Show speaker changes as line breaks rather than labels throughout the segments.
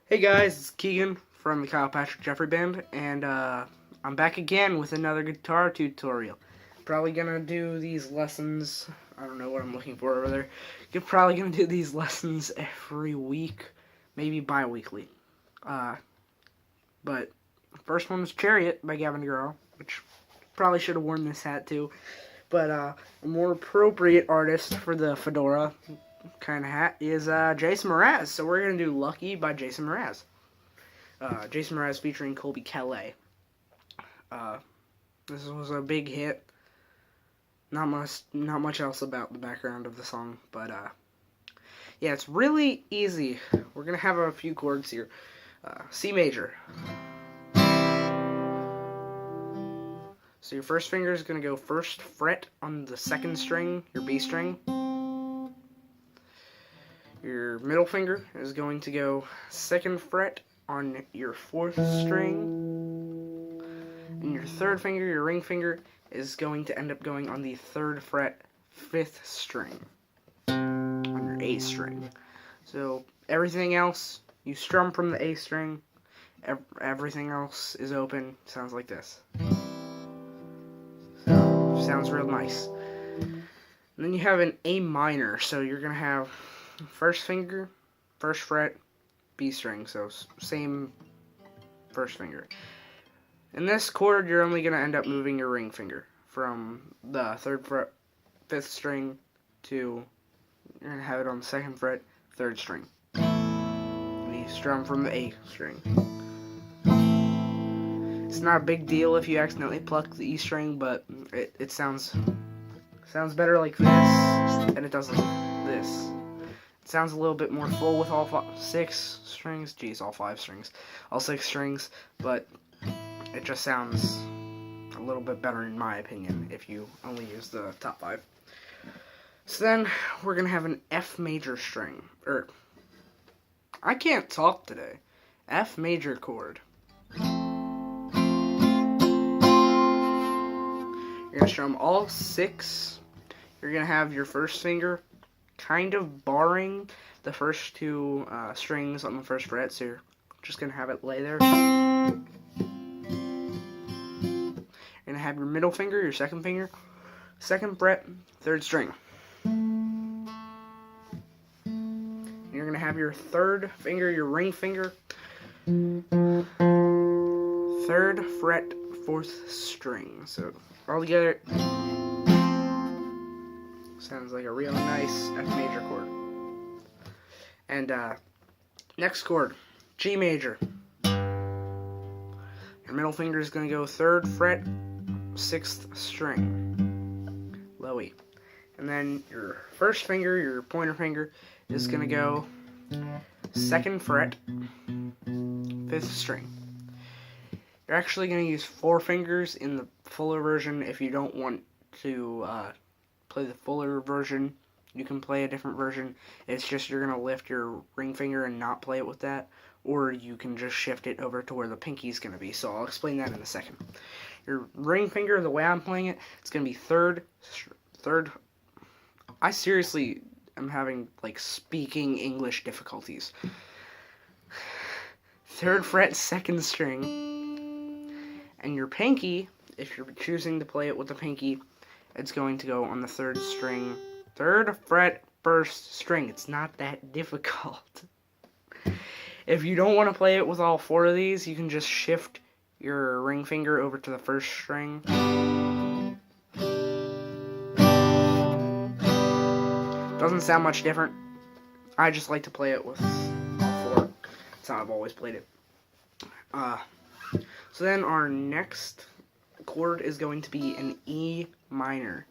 Hey guys, it's Keegan from the Jeffery band, and I'm back again with another guitar tutorial. Probably gonna do these lessons. I don't know what I'm looking for over there. You're probably gonna do these lessons every week, maybe bi-weekly. Uh, but first one was Chariot by Gavin DeGraw, which probably should have worn this hat too. But a more appropriate artist for the fedora kind of hat is Jason Mraz. So we're gonna do Lucky by Jason Mraz. Jason Mraz featuring Colby Calliat. This was a big hit. Not much else about the background of the song, but yeah, it's really easy. We're gonna have a few chords here. C major. So your first finger is gonna go first fret on the second string, your B string. Your middle finger is going to go second fret on your fourth string. And your third finger, your ring finger, is going to end up going on the third fret, fifth string, on your A string. So everything else, you strum from the A string, everything else is open, sounds like this. So, sounds real nice. And then you have an A minor, so you're going to have first finger, first fret, B string, so same first finger. In this chord, you're only going to end up moving your ring finger from the third fret, fifth string to, you're going to have it on the second fret, third string. And you strum from the A string. It's not a big deal if you accidentally pluck the E string, but it sounds better like this than it does like this. It sounds a little bit more full with all six strings. Geez, all five strings. All six strings, but it just sounds a little bit better in my opinion if you only use the top five. So then we're going to have an F major string. I can't talk today. F major chord. You're going to strum all six. You're going to have your first finger kind of barring the first two strings on the first fret, so you're just going to have it lay there. You're going to have your middle finger, your second finger, second fret, third string. And you're going to have your third finger, your ring finger, third fret, fourth string. So all together sounds like a real nice F major chord. And next chord, G major. Your middle finger is going to go third fret, sixth string, low E. And then your first finger, your pointer finger, is going to go second fret, fifth string. You're actually going to use four fingers in the fuller version. If you don't want to play the fuller version, you can play a different version. It's just you're going to lift your ring finger and not play it with that, or you can just shift it over to where the pinky's going to be. So I'll explain that in a second. Your ring finger, the way I'm playing it, it's going to be third. I seriously am having like speaking English difficulties. Third fret, second string, and your pinky, if you're choosing to play it with the pinky, it's going to go on the third string, third fret, first string. It's not that difficult. If you don't want to play it with all four of these, you can just shift your ring finger over to the first string. Doesn't sound much different. I just like to play it with all four. That's how I've always played it. So then our next chord is going to be an E minor.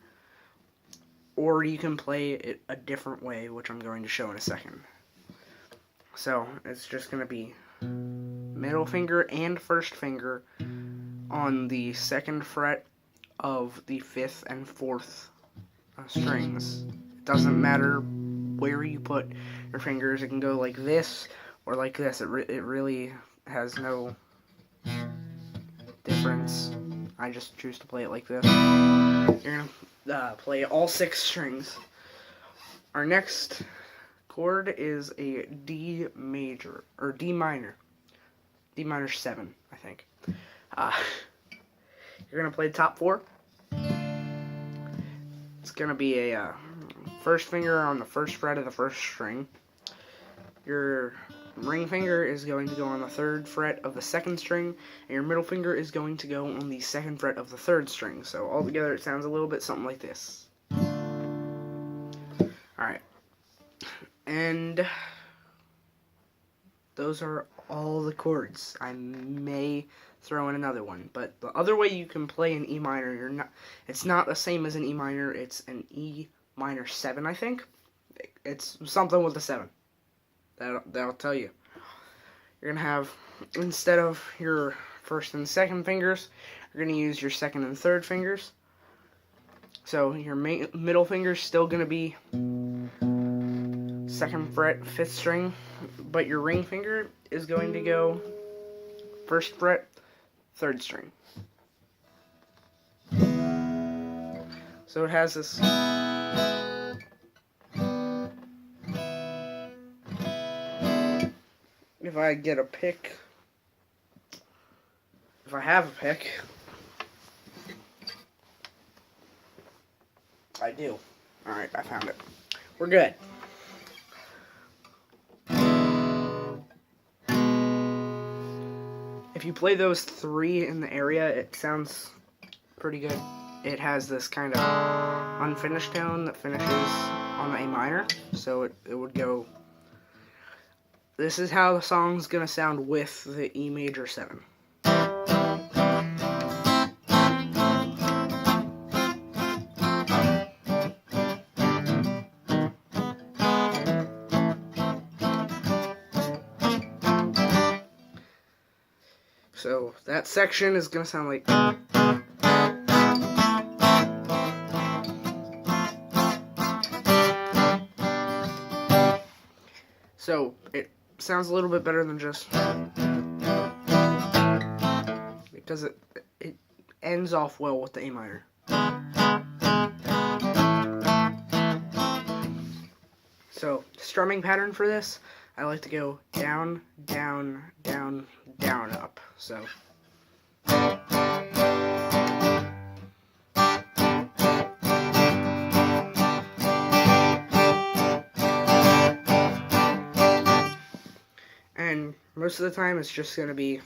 Or you can play it a different way, which I'm going to show in a second. So it's just going to be middle finger and first finger on the second fret of the fifth and fourth strings. It doesn't matter where you put your fingers. It can go like this or like this. It really has no difference. I just choose to play it like this. You're going to play all six strings. Our next chord is a D major, or D minor. D minor 7, I think. You're going to play the top 4. It's going to be a first finger on the first fret of the first string. Your ring finger is going to go on the 3rd fret of the 2nd string, and your middle finger is going to go on the 2nd fret of the 3rd string. So altogether it sounds a little bit something like this. Alright. And those are all the chords. I may throw in another one, but the other way you can play an E minor, it's not the same as an E minor, it's an E minor 7, I think. It's something with a 7. That'll tell you. You're going to have, instead of your 1st and 2nd fingers, you're going to use your 2nd and 3rd fingers. So your middle finger is still going to be 2nd fret, 5th string, but your ring finger is going to go 1st fret, 3rd string. So it has this. If I get a pick, if I have a pick, I do. Alright, I found it. We're good. If you play those 3 in the area, it sounds pretty good. It has this kind of unfinished tone that finishes on the A minor, so it would go. This is how the song's gonna sound with the E major 7. So that section is gonna sound like. So it sounds a little bit better than just, because it ends off well with the A minor. So strumming pattern for this, I like to go down, down, down, down, up. So and most of the time it's just going to be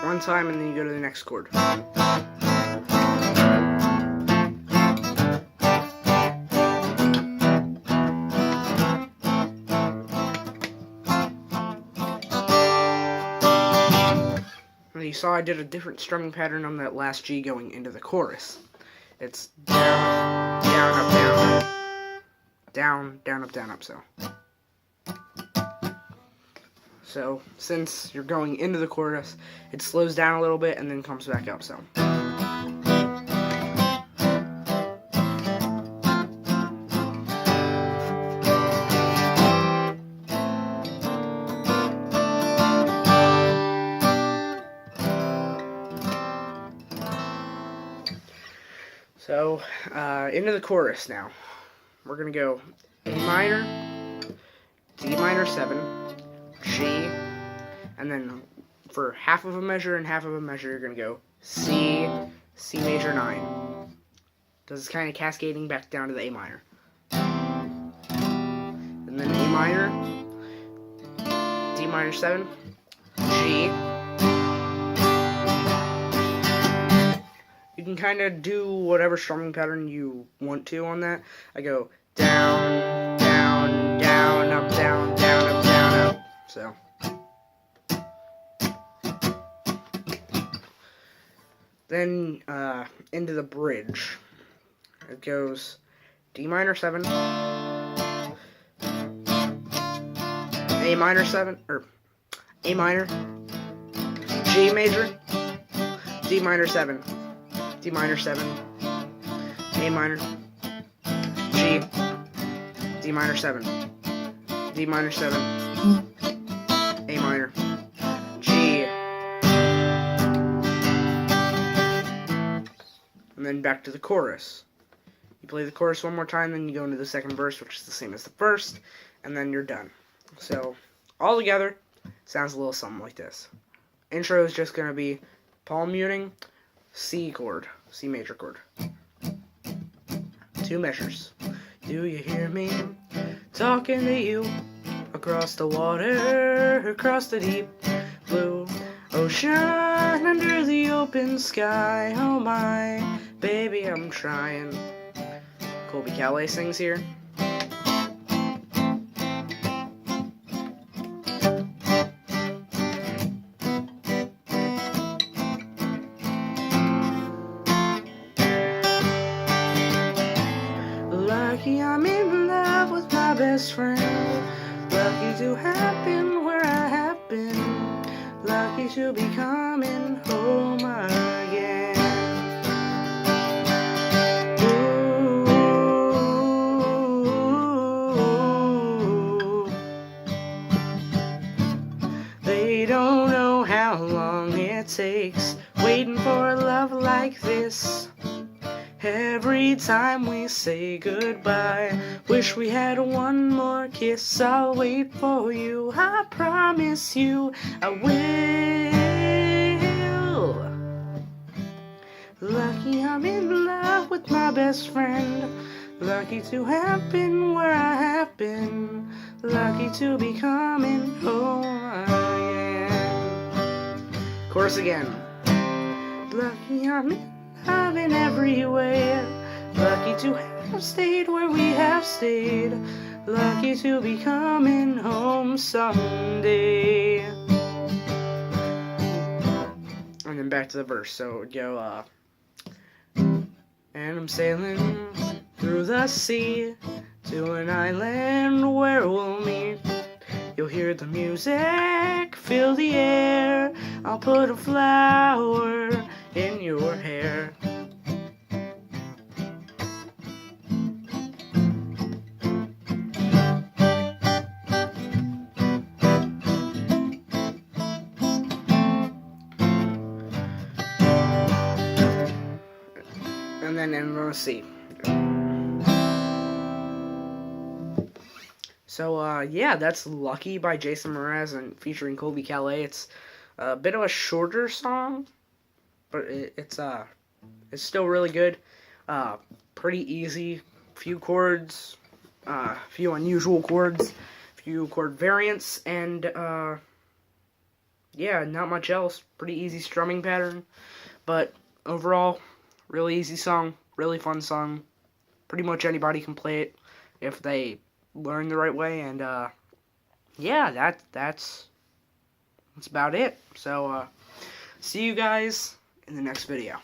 one time and then you go to the next chord. And you saw I did a different strumming pattern on that last G going into the chorus. It's down, down, up, down, up. Down, down, up, down, up, so since you're going into the chorus, it slows down a little bit and then comes back up, so. So, into the chorus now. We're going to go A minor, D minor 7, G, and then for half of a measure and half of a measure, you're going to go C, C major 9. This is kind of cascading back down to the A minor. And then A minor, D minor 7, G. You can kind of do whatever strumming pattern you want to on that. I go down, down, down, up, down, down, up, down, up. So. Then into the bridge. It goes D minor 7, A minor 7, or A minor, G major, D minor 7. D minor 7, A minor, G, D minor 7, D minor 7, A minor, G, and then back to the chorus. You play the chorus one more time, then you go into the second verse, which is the same as the first, and then you're done. So, all together, sounds a little something like this. Intro is just going to be palm muting, C chord, C major chord. 2 measures. Do you hear me talking to you across the water, across the deep blue ocean, under the open sky? Oh my, baby, I'm trying. Colby Calliat sings here. Lucky I'm in love with my best friend. Lucky to have been where I have been. Lucky to be coming home again. Ooh. They don't know how long it takes waiting for a love like this. Every time we say goodbye, wish we had one more kiss. I'll wait for you, I promise you I will. Lucky I'm in love with my best friend. Lucky to have been where I have been. Lucky to be coming home again. Chorus again. Lucky I'm in love in every way. Lucky to have stayed where we have stayed. Lucky to be coming home someday. And then back to the verse. So it would go, and I'm sailing through the sea to an island where we'll meet. You'll hear the music, feel the air. I'll put a flower in your hair. And then I'm gonna see. So yeah, that's Lucky by Jason Mraz and featuring Colby Calliat. It's a bit of a shorter song, but it's still really good. Pretty easy. Few chords, few unusual chords, few chord variants, and yeah, not much else. Pretty easy strumming pattern, but overall, really easy song, really fun song. Pretty much anybody can play it if they learn the right way, and yeah, that's about it. So see you guys in the next video.